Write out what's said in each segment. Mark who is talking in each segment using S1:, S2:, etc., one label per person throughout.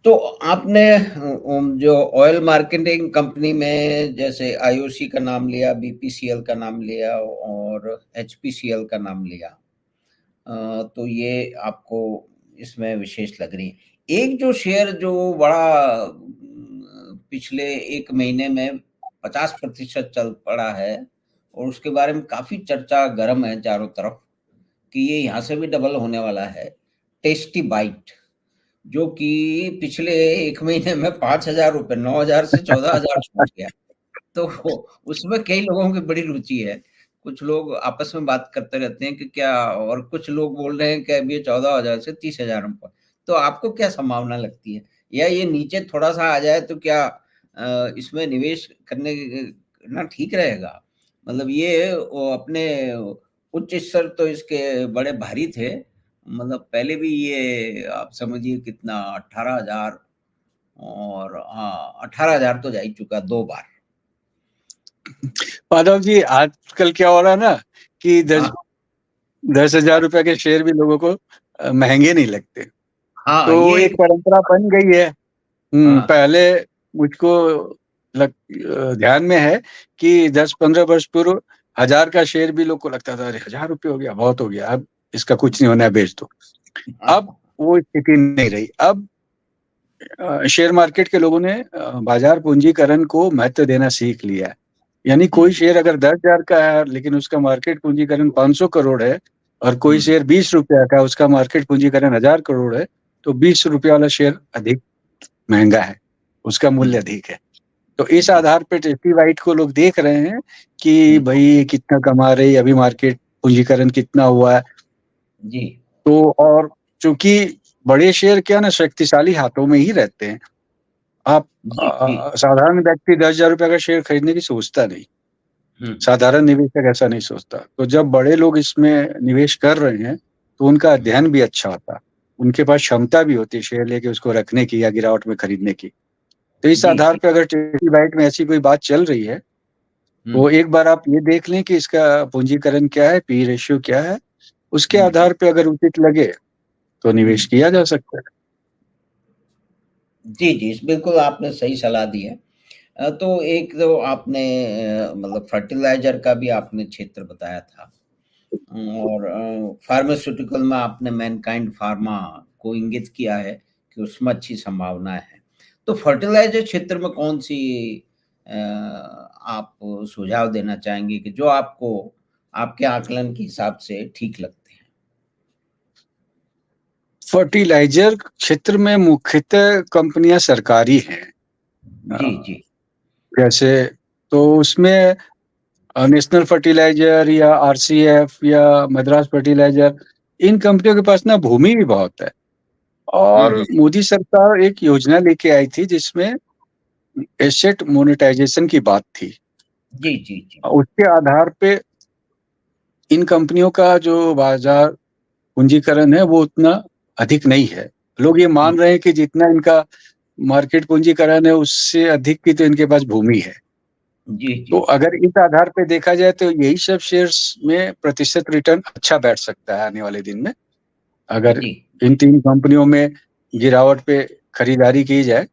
S1: तो आपने जो ऑयल मार्केटिंग कंपनी में जैसे आईओसी का नाम लिया, बीपीसीएल का नाम लिया और एचपीसीएल का नाम लिया, तो ये आपको इसमें विशेष लग रही है। एक जो शेयर जो बड़ा पिछले 1 महीने में 50% चल पड़ा है और उसके बारे में काफ़ी चर्चा गर्म है चारों तरफ कि ये यहाँ से भी डबल होने वाला है, टेस्टी बाइट। जो कि पिछले 1 महीने में ₹5000 9,000 से 14,000 पहुँच गया। तो उसमें कई लोगों की बड़ी रुचि है। कुछ लोग आपस में बात करते रहते हैं कि क्या और कुछ लोग बोल रहे हैं कि अब ये 14,000 से 30,000 में तो आपको क्या संभावना लगती है? या ये नीचे थोड़ा-सा आ जाए तो क्या इसमें निवेश करना ठीक रहेगा? मतलब ये वो अपने उच्च स्तर तो इसके बड़े भारी थे। मतलब पहले भी ये आप समझिए कितना 18,000 और हाँ, 18,000 तो जा ही चुका 2 बार।
S2: माधव जी, आजकल क्या हो रहा है ना कि
S1: हाँ,
S2: 10,000 रुपए के शेयर भी लोगों को महंगे नहीं लगते।
S1: हाँ,
S2: तो
S1: ये
S2: एक परंपरा बन गई है।
S1: हाँ,
S2: पहले मुझको ध्यान में है कि 10-15 वर्ष पूर्व 1000 का शेयर भी लोग को लगता था, अरे 1000 रुपये हो गया, बहुत हो गया, अब इसका कुछ नहीं होना है, बेच दो। अब
S1: हाँ,
S2: वो स्थिति नहीं रही। अब शेयर मार्केट के लोगों ने बाजार पूंजीकरण को महत्व देना सीख लिया है। यानी कोई शेयर अगर 10,000 का है लेकिन उसका मार्केट पूंजीकरण 500 करोड़ है और कोई शेयर 20 रुपया का, उसका मार्केट पूंजीकरण 1000 करोड़ है, तो 20 रुपया वाला शेयर अधिक महंगा है, उसका मूल्य अधिक है। तो इस
S1: जी,
S2: आधार पे टेस्टी वाइट को लोग देख रहे हैं कि
S1: हुँ,
S2: भाई ये कितना कमा रही है, अभी मार्केट पूंजीकरण कितना हुआ है।
S1: जी,
S2: तो और चूंकि बड़े शेयर क्या ना शक्तिशाली हाथों में ही रहते हैं। आप
S1: जी, जी,
S2: साधारण व्यक्ति 10,000 रुपए का शेयर खरीदने की सोचता नहीं।
S1: हुँ,
S2: साधारण निवेशक ऐसा नहीं सोचता। तो जब बड़े लोग इसमें निवेश कर रहे हैं तो उनका अध्ययन भी अच्छा होता है, उनके पास क्षमता भी होती है शेयर लेके उसको रखने की या गिरावट में खरीदने की। तो इस
S1: जी,
S2: आधार
S1: जी,
S2: पे अगर टेस्टी बाइट में ऐसी कोई बात चल रही है
S1: हुँ,
S2: तो एक बार आप ये देख लें कि इसका पूंजीकरण क्या है, पी रेशियो क्या है, उसके
S1: हुँ,
S2: आधार पे अगर उचित लगे तो निवेश
S1: हुँ।
S2: किया जा सकता है।
S1: जी, जी, बिल्कुल आपने सही सलाह दी है। तो एक तो आपने मतलब फर्टिलाइज़र का भी आपने क्षेत्र बताया था और फार्मास्यूटिकल में आपने मैनकाइंड फार्मा को इंगित किया है कि उसमें अच्छी संभावनाएँ हैं। तो फर्टिलाइज़र क्षेत्र में कौन-सी आप सुझाव देना चाहेंगे कि जो आपको आपके आकलन के हिसाब से ठीक लगते हैं?
S2: फर्टिलाइजर क्षेत्र में मुख्यतः कंपनियां सरकारी हैं।
S1: जी,
S2: अ,
S1: जी।
S2: जैसे तो उसमें नेशनल फर्टिलाइजर या आरसीएफ या मद्रास फर्टिलाइजर, इन कंपनियों के पास ना भूमि भी बहुत है।
S1: हुँ,
S2: और
S1: हुँ।
S2: मोदी सरकार एक योजना लेके आई थी जिसमें एसेट मोनेटाइजेशन की बात थी।
S1: जी, जी, जी।
S2: उसके आधार पे इन कंपनियों का जो बाजार पूंजीकरण है वो उतना अधिक नहीं है। लोग ये
S1: हुँ।
S2: मान रहे हैं कि जितना इनका मार्केट पूंजीकरण है उससे अधिक की तो इनके पास भूमि है।
S1: जी,
S2: तो
S1: जी, जी।
S2: अगर इस आधार पे देखा जाए तो यही सब शेयर्स में प्रतिशत रिटर्न अच्छा बैठ सकता है आने वाले दिन में। अगर
S1: जी।
S2: इन 3 कंपनियों में गिरावट पे खरीदारी की जाए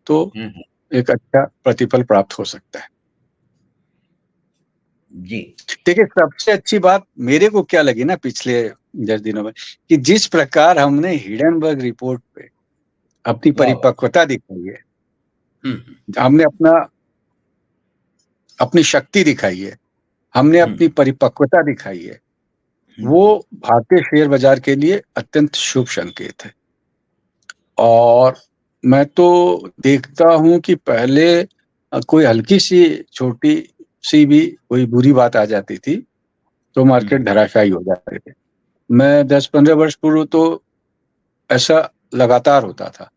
S2: तो
S1: हुँ, हुँ।
S2: एक अच्छा प्रतिफल प्राप्त हो सकता है।
S1: जी।
S2: देखिए, सबसे अच्छी बात मेरे को क्या लगी ना पिछले 10 दिनों में, कि जिस प्रकार हमने हिडेनबर्ग रिपोर्ट पे अपनी
S1: वाह, वाह!
S2: परिपक्वता दिखाई है,
S1: हुँ, हुँ।
S2: हमने अपनी शक्ति दिखाई है, हमने
S1: हुँ,
S2: अपनी परिपक्वता दिखाई है,
S1: हुँ,
S2: वो भारतीय शेयर बाजार के लिए अत्यंत शुभ संकेत है। और मैं तो देखता हूँ कि पहले कोई हल्की-सी, छोटी-सी भी कोई बुरी बात आ जाती थी, तो
S1: हुँ,
S2: मार्केट धराशायी हो जाते थे। मैं 10-15 वर्ष पूर्व तो ऐसा लगातार होता था।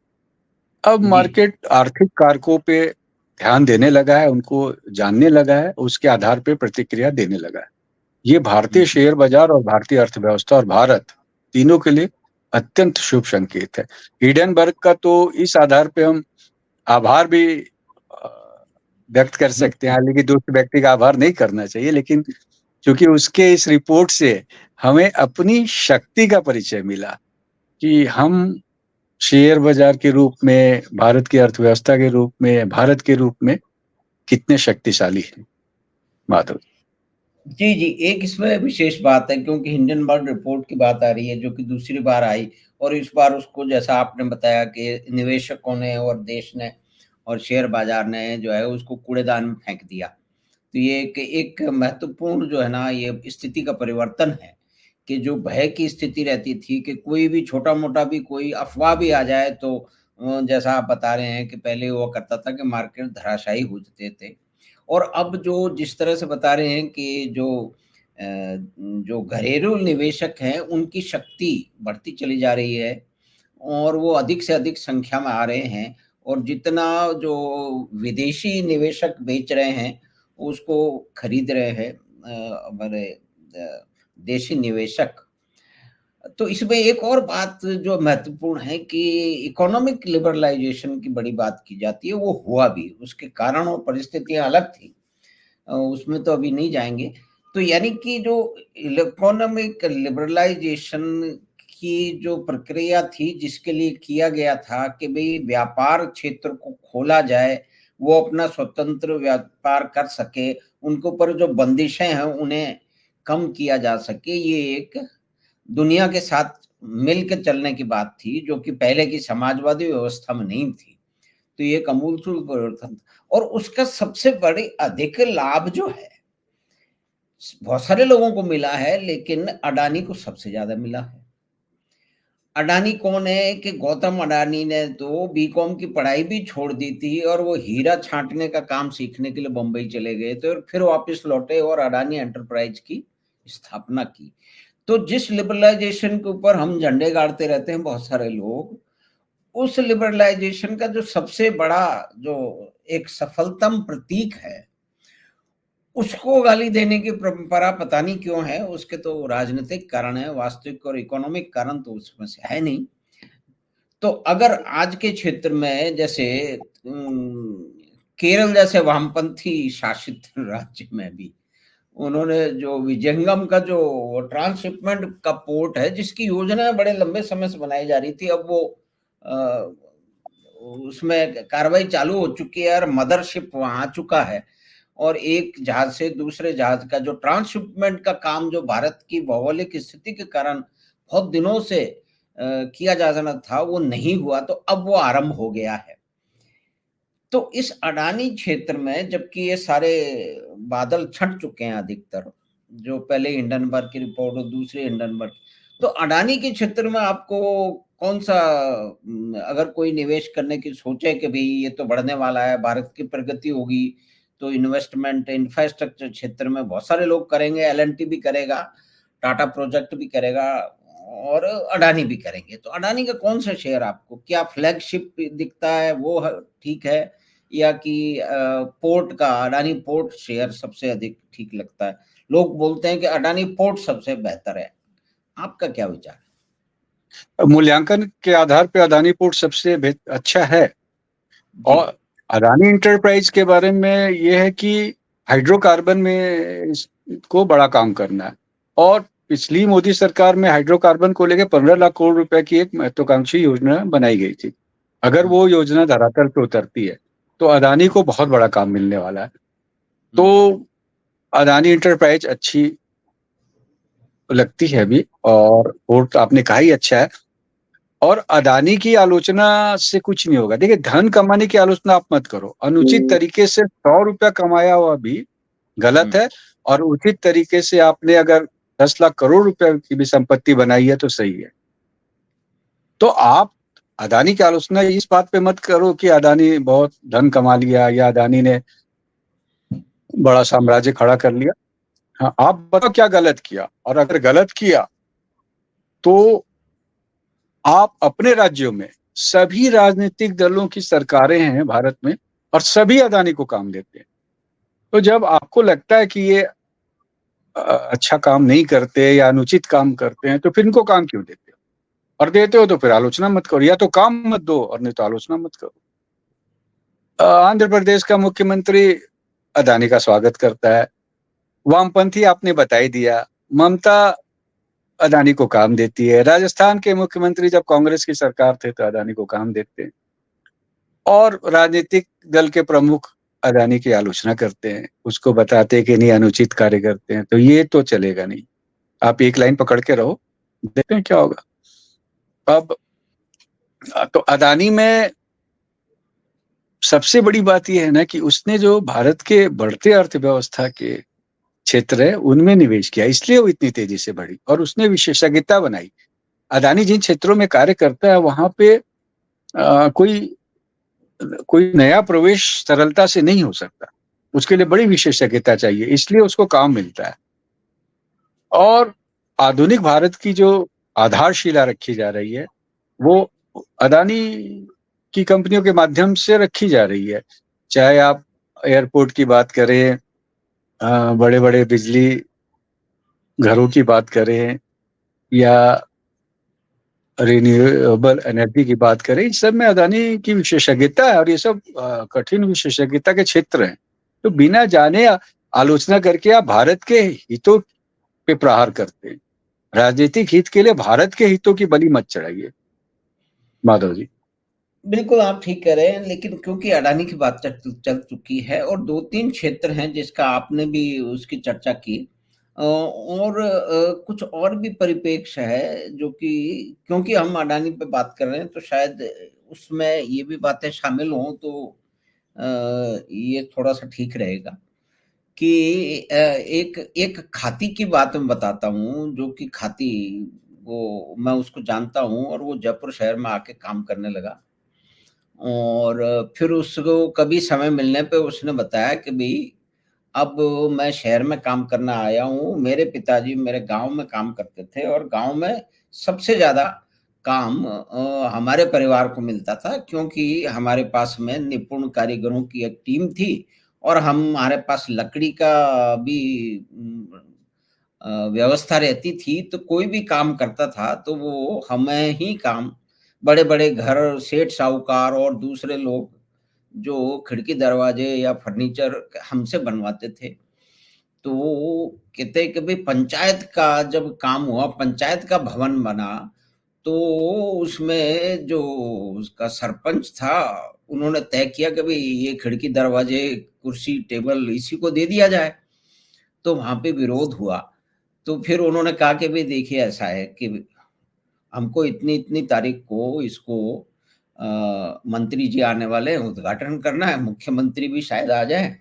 S2: अब
S1: जी।
S2: मार्केट आर्थिक कारकों पे ध्यान देने लगा है, उनको जानने लगा है, उसके आधार पे प्रतिक्रिया देने लगा है। ये
S1: हुँ,
S2: भारतीय शेयर बाजार और भारतीय अर्थव्यवस्था और भारत, तीनों के लिए अत्यंत शुभ संकेत है। हिडेनबर्ग का तो इस आधार पे हम आभार भी अ, व्यक्त कर
S1: हुँ,
S2: सकते हैं, हालाँकि दूसरे व्यक्ति का आभार नहीं करना चाहिए, लेकिन चूँकि उसके इस रिपोर्ट से हमें अपनी शक्ति का परिचय मिला कि हम शेयर बाजार के रूप में, भारत की अर्थव्यवस्था के रूप में, भारत के रूप में कितने शक्तिशाली हैं माधव?
S1: जी जी, एक इसमें विशेष बात है क्योंकि हिंडनबर्ग रिपोर्ट की बात आ रही है जो कि दूसरी बार आई, और इस बार उसको जैसा आपने बताया कि निवेशकों ने और देश ने और शेयर बाजार ने जो है उसको कूड़ेदान में फेंक दिया। तो ये एक महत्वपूर्ण जो है ना ये स्थिति का परिवर्तन है कि जो भय की स्थिति रहती थी कि कोई भी छोटा-मोटा भी कोई अफ़वाह भी आ जाए तो जैसा आप बता रहे हैं कि पहले हुआ करता था कि मार्केट धराशायी हो जाते थे। और अब जो जिस तरह से बता रहे हैं कि जो घरेलू निवेशक हैं उनकी शक्ति बढ़ती चली जा रही है और वो अधिक से अधिक संख्या में आ रहे हैं, और जितना जो विदेशी निवेशक बेच रहे हैं, उसको खरीद रहे हैं हमारे देशी निवेशक। तो इसमें एक और बात जो महत्वपूर्ण है कि इकोनॉमिक लिबरलाइजेशन की बड़ी बात की जाती है, वो हुआ भी। उसके कारण और परिस्थितियाँ अलग थी। उसमें तो अभी नहीं जाएँगे। तो यानी कि जो इकोनॉमिक लिबरलाइजेशन की जो प्रक्रिया थी जिसके लिए किया गया था कि भई व्यापार क्षेत्र को खोला जाए, वो अपना स्वतंत्र व्यापार कर सके, उनके ऊपर जो बंदिशें हैं उन्हें कम किया जा सके, ये एक दुनिया के साथ मिल के चलने की बात थी, जो कि पहले की समाजवादी व्यवस्था में नहीं थी। तो ये एक आमूलचूल परिवर्तन था, और उसका सबसे बड़ी अधिक लाभ जो है, बहुत सारे लोगों को मिला है, लेकिन अडानी को सबसे ज़्यादा मिला है। अडानी कौन है कि गौतम अडानी ने तो बीकॉम की पढ़ाई भी छोड़ दी थी और वो हीरा छाँटने का काम सीखने के लिए बम्बई चले गए थे और फिर वापस लौटे और अडानी एंटरप्राइज की स्थापना की। तो जिस लिबरलाइजेशन के ऊपर हम झंडे गाड़ते रहते हैं बहुत सारे लोग, उस लिबरलाइजेशन का जो सबसे बड़ा जो एक सफलतम प्रतीक है, उसको गाली देने की परंपरा पता नहीं क्यों है, उसके तो राजनीतिक कारण है, वास्तविक और इकोनॉमिक कारण तो उसमें से है नहीं। तो अगर आज के क्षेत्र में जैसे केरल जैसे वामपंथी शासित राज्य में भी उन्होंने जो विजंगम का जो ट्रांसशिपमेंट का पोर्ट है जिसकी योजना बड़े लंबे समय से बनाई जा रही थी, अब वो अ, उसमें कार्रवाई चालू हो चुकी है और मदरशिप वहाँ आ चुका है, और एक जहाज से दूसरे जहाज का जो ट्रांसशिपमेंट का काम जो भारत की भौगोलिक स्थिति के कारण बहुत दिनों से किया जाना था वो नहीं हुआ, तो अब वो आरंभ हो गया है। तो इस अडानी क्षेत्र में जबकि ये सारे बादल छँट चुके हैं अधिकतर, जो पहले हिंडनबर्ग की रिपोर्ट और दूसरे हिंडनबर्ग, तो अडानी के क्षेत्र में आपको कौन-सा अगर कोई निवेश करने की सोचे कि भई ये तो बढ़ने वाला है, भारत की प्रगति होगी, तो इन्वेस्टमेंट इंफ्रास्ट्रक्चर क्षेत्र में बहुत सारे लोग करेंगे, एल-एन-टी भी करेगा, टाटा प्रोजेक्ट भी करेगा और अडानी भी करेंगे। तो अडानी का कौन-सा शेयर आपको क्या फ्लैगशिप दिखता है वो ठीक है, या कि पोर्ट का अडानी पोर्ट शेयर सबसे अधिक ठीक लगता है? लोग बोलते हैं कि अडानी पोर्ट सबसे बेहतर है। आपका क्या विचार है?
S2: मूल्यांकन के आधार पे अदानी पोर्ट सबसे अच्छा है।
S1: जी।
S2: और अडानी इंटरप्राइज के बारे में ये है कि हाइड्रोकार्बन में इसको बड़ा काम करना है, और पिछली मोदी सरकार में हाइड्रोकार्बन को लेकर 15 लाख करोड़ रुपए की एक महत्वाकांक्षी योजना बनाई गई थी। अगर वो योजना धरातल पे उतरती है तो अडानी को बहुत बड़ा काम मिलने वाला है। तो अडानी इंटरप्राइज अच्छी लगती है अभी, और पोर्ट आपने कहा ही अच्छा है। और अडानी की आलोचना से कुछ नहीं होगा। देखिए, धन कमाने की आलोचना आप मत करो। अनुचित तरीके से 100 रुपया कमाया हुआ भी गलत है, और उचित तरीके से आपने अगर 10 लाख करोड़ रुपए की भी संपत्ति बनाई है तो सही है। तो आप अडानी की आलोचना इस बात पे मत करो कि अडानी बहुत धन कमा लिया या अडानी ने बड़ा साम्राज्य खड़ा कर लिया। हाँ, आप बताओ क्या गलत किया, और अगर गलत किया तो आप अपने राज्यों में सभी राजनीतिक दलों की सरकारें हैं भारत में, और सभी अडानी को काम देते हैं। तो जब आपको लगता है कि ये अच्छा काम नहीं करते या अनुचित काम करते हैं, तो फिर इनको काम क्यों देते हो? और देते हो तो फिर आलोचना मत करो, या तो काम मत दो और नहीं तो आलोचना मत करो। आंध्र प्रदेश का मुख्यमंत्री अडानी का स्वागत करता है। वामपंथी आपने बता ही दिया। ममता अदानी को काम देती है। राजस्थान के मुख्यमंत्री जब कांग्रेस की सरकार थे तो अदानी को काम देते हैं, और राजनीतिक दल के प्रमुख अदानी की आलोचना करते हैं, उसको बताते हैं कि नहीं अनुचित कार्य करते हैं। तो ये तो चलेगा नहीं, आप एक लाइन पकड़ के रहो, देखते हैं क्या होगा। अब तो अदानी में सबसे बड़ी बात यह है ना कि उसने जो भारत के बढ़ते अर्थव्यवस्था के क्षेत्र है उनमें निवेश किया, इसलिए वो इतनी तेजी से बढ़ी, और उसने विशेषज्ञता बनाई। अदानी जिन क्षेत्रों में कार्य करता है वहां पे कोई कोई नया प्रवेश सरलता से नहीं हो सकता, उसके लिए बड़ी विशेषज्ञता चाहिए, इसलिए उसको काम मिलता है। और आधुनिक भारत की जो आधारशिला रखी जा रही है वो अदानी की कंपनियों के माध्यम से रखी जा रही है। चाहे आप एयरपोर्ट की बात करें, बड़े बड़े बिजली घरों की बात करें, या रिन्यूएबल एनर्जी की बात करें, इस सब में अदानी की विशेषज्ञता है, और ये सब कठिन विशेषज्ञता के क्षेत्र हैं। तो बिना जाने आलोचना करके आप भारत के हितों पे प्रहार करते हैं। राजनीतिक हित के लिए भारत के हितों की बलि मत चढ़ाइए माधव जी।
S1: बिल्कुल आप ठीक कह रहे हैं, लेकिन क्योंकि अडानी की बात चल चुकी है और 2-3 क्षेत्र हैं जिसका आपने भी उसकी चर्चा की, और कुछ और भी परिप्रेक्ष्य है जो कि क्योंकि हम अडानी पे बात कर रहे हैं तो शायद उसमें ये भी बातें शामिल हों तो ये थोड़ा-सा ठीक रहेगा कि एक एक खाती की बात मैं बताता हूँ, जो कि खाती वो मैं उसको जानता हूँ और वो जयपुर शहर में आके काम करने लगा। और फिर उसको कभी समय मिलने पे उसने बताया कि भई अब मैं शहर में काम करना आया हूँ, मेरे पिताजी मेरे गाँव में काम करते थे और गाँव में सबसे ज़्यादा काम हमारे परिवार को मिलता था, क्योंकि हमारे पास में निपुण कारीगरों की एक टीम थी और हमारे पास लकड़ी का भी व्यवस्था रहती थी, तो कोई भी काम करता था तो वो हमें ही काम बड़े-बड़े घर सेठ साहूकार और दूसरे लोग जो खिड़की दरवाजे या फर्नीचर हमसे बनवाते थे। तो कहते हैं कि भई पंचायत का जब काम हुआ, पंचायत का भवन बना, तो उसमें जो उसका सरपंच था, उन्होंने तय किया कि भई ये खिड़की दरवाजे, कुर्सी, टेबल इसी को दे दिया जाए। तो वहाँ पे विरोध हुआ। तो फिर उन्होंने कहा कि भई देखिए ऐसा है कि हमको इतनी-इतनी तारीख को इसको मंत्री जी आने वाले हैं, उद्घाटन करना है, मुख्यमंत्री भी शायद आ जाएँ,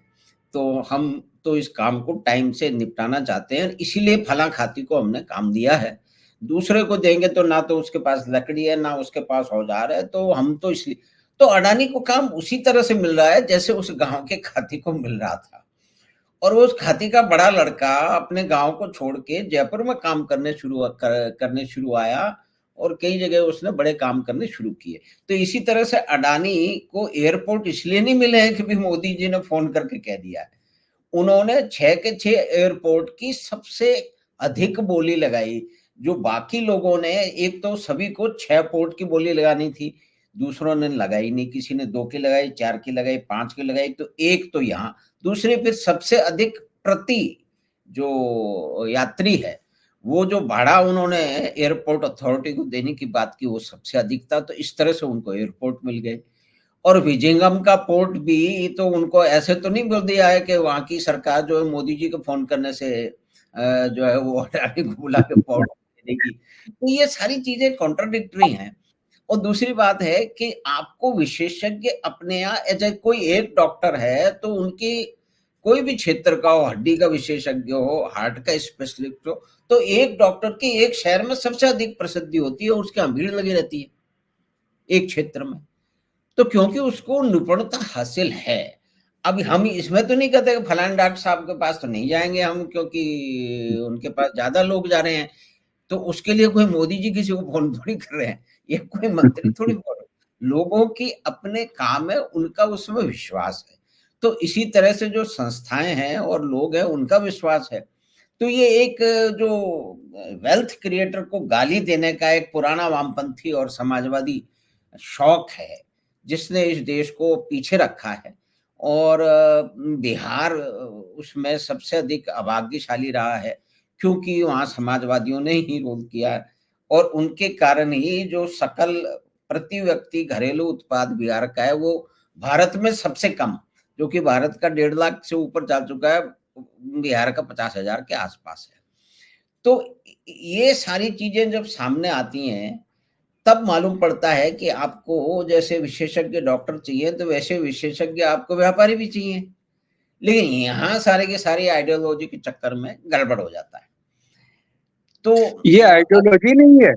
S1: तो हम तो इस काम को टाइम से निपटाना चाहते हैं, इसीलिए फला-खाती को हमने काम दिया है। दूसरे को देंगे तो ना तो उसके पास लकड़ी है, ना उसके पास औज़ार है, तो हम तो इसलिए तो अडानी को काम उसी तरह से मिल रहा है जैसे उस गाँव के खाती को मिल रहा था। और वो उस खाती का बड़ा लड़का अपने गाँव को छोड़ के जयपुर में काम करने शुरू आया और कई जगह उसने बड़े काम करने शुरू किए। तो इसी तरह से अडानी को एयरपोर्ट इसलिए नहीं मिले हैं कि भई मोदी जी ने फ़ोन करके कह दिया है। उन्होंने 6 के 6 एयरपोर्ट की सबसे अधिक बोली लगाई। जो बाकी लोगों ने एक तो सभी को 6 पोर्ट की बोली लगानी थी, दूसरों ने लगाई नहीं, किसी ने 2 की लगाई, 4 की लगाई, 5 की लगाई, तो 1 तो यहाँ। दूसरे फिर सबसे अधिक प्रति जो यात्री है, वो जो भाड़ा उन्होंने एयरपोर्ट अथॉरिटी को देने की बात की, वो सबसे अधिक था, तो इस तरह से उनको एयरपोर्ट मिल गए। और विजिंगम का पोर्ट भी तो उनको ऐसे तो नहीं बोल दिया है कि वहाँ की सरकार जो है मोदी जी को फ़ोन करने से जो है वो अडानी को बुला के पोर्ट दे देगी। तो ये सारी चीज़ें कॉन्ट्राडिक्टरी हैं। और दूसरी बात है कि आपको विशेषज्ञ अपने यहाँ कोई एक डॉक्टर है तो उनकी कोई भी क्षेत्र का हो, हड्डी का विशेषज्ञ हो, हार्ट का स्पेशलिस्ट हो, तो एक डॉक्टर की एक शहर में सबसे अधिक प्रसिद्धि होती है, उसकी यहाँ भीड़ लगी रहती है, एक क्षेत्र में। तो क्योंकि उसको निपुणता हासिल है। अब हम इसमें तो नहीं कहते कि फलाने डॉक्टर साहब के पास तो नहीं जाएँगे हम क्योंकि उनके पास ज़्यादा लोग जा रहे हैं। तो उसके लिए कोई मोदी जी किसी को फ़ोन थोड़ी कर रहे हैं। ये कोई मंत्री थोड़ी बोल रहे। लोगों की अपने काम है, उनका उसमें विश्वास है। तो इसी तरह से जो संस्थाएँ हैं और लोग हैं, उनका विश्वास है। तो ये एक जो वेल्थ क्रिएटर को गाली देने का एक पुराना वामपंथी और समाजवादी शौक है, जिसने इस देश को पीछे रखा है और बिहार उसमें सबसे अधिक अभाग्यशाली रहा है क्योंकि वहाँ समाजवादियों ने ही रूल किया और उनके कारण ही जो सकल प्रति व्यक्ति घरेलू उत्पाद बिहार का है वो भारत में सबसे कम, जो कि भारत का 1.5 लाख से ऊपर जा चुका है, बिहार का 50,000 के आसपास है। तो ये सारी चीजें जब सामने आती हैं तब मालूम पड़ता है कि आपको जैसे विशेषज्ञ डॉक्टर चाहिए तो वैसे विशेषज्ञ आपको व्यापारी भी चाहिए, लेकिन यहाँ सारे के सारे आइडियोलॉजी के चक्कर में गड़बड़ हो जाता है। तो
S2: ये आइडियोलॉजी नहीं है,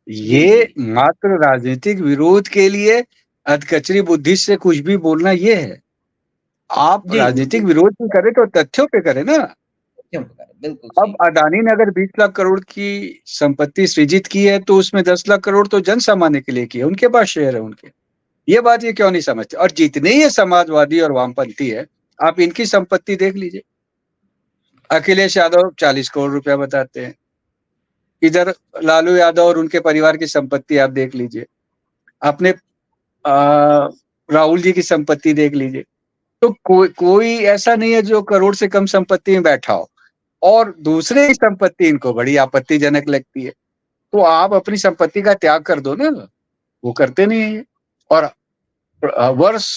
S1: जी
S2: ये
S1: जी
S2: मात्र राजनीतिक विरोध के लिए अधकचरी बुद्धि से कुछ भी बोलना ये है। आप
S1: जी
S2: राजनीतिक
S1: जी
S2: विरोध भी करें तो तथ्यों पे करें ना।
S1: क्यों करें, बिल्कुल
S2: अब
S1: सही।
S2: अडानी ने अगर 20 लाख करोड़ की संपत्ति सृजित की है तो उसमें 10 लाख करोड़ तो जन सामान्य के लिए की है, उनके पास शेयर है उनके। ये बात ये क्यों नहीं समझते? और जितने ये समाजवादी और वामपंथी है, आप इनकी संपत्ति देख लीजिए। अखिलेश यादव 40 करोड़ रुपया बताते हैं, इधर लालू यादव और उनके परिवार की संपत्ति आप देख लीजिए, अपने राहुल जी की संपत्ति देख लीजिए। तो कोई ऐसा नहीं है जो करोड़ से कम संपत्ति में बैठा हो, और दूसरे की संपत्ति इनको बड़ी आपत्तिजनक लगती है। तो आप अपनी संपत्ति का त्याग कर दो ना, वो करते नहीं है। और वर्ष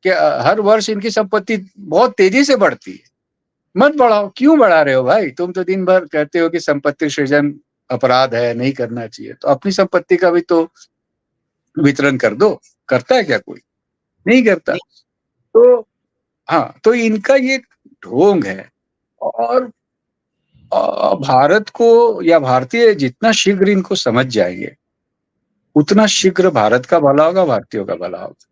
S2: के हर वर्ष इनकी संपत्ति बहुत तेजी से बढ़ती है। मत बढ़ाओ, क्यों बढ़ा रहे हो भाई? तुम तो दिन भर कहते हो कि संपत्ति सृजन अपराध है, नहीं करना चाहिए, तो अपनी संपत्ति का भी तो वितरण कर दो। करता है क्या कोई? नहीं करता।
S1: नहीं,
S2: तो हाँ, तो इनका ये ढोंग है। और भारत को या भारतीय जितना शीघ्र इनको समझ जाएंगे, उतना शीघ्र भारत का भला होगा, भारतीयों का भला होगा।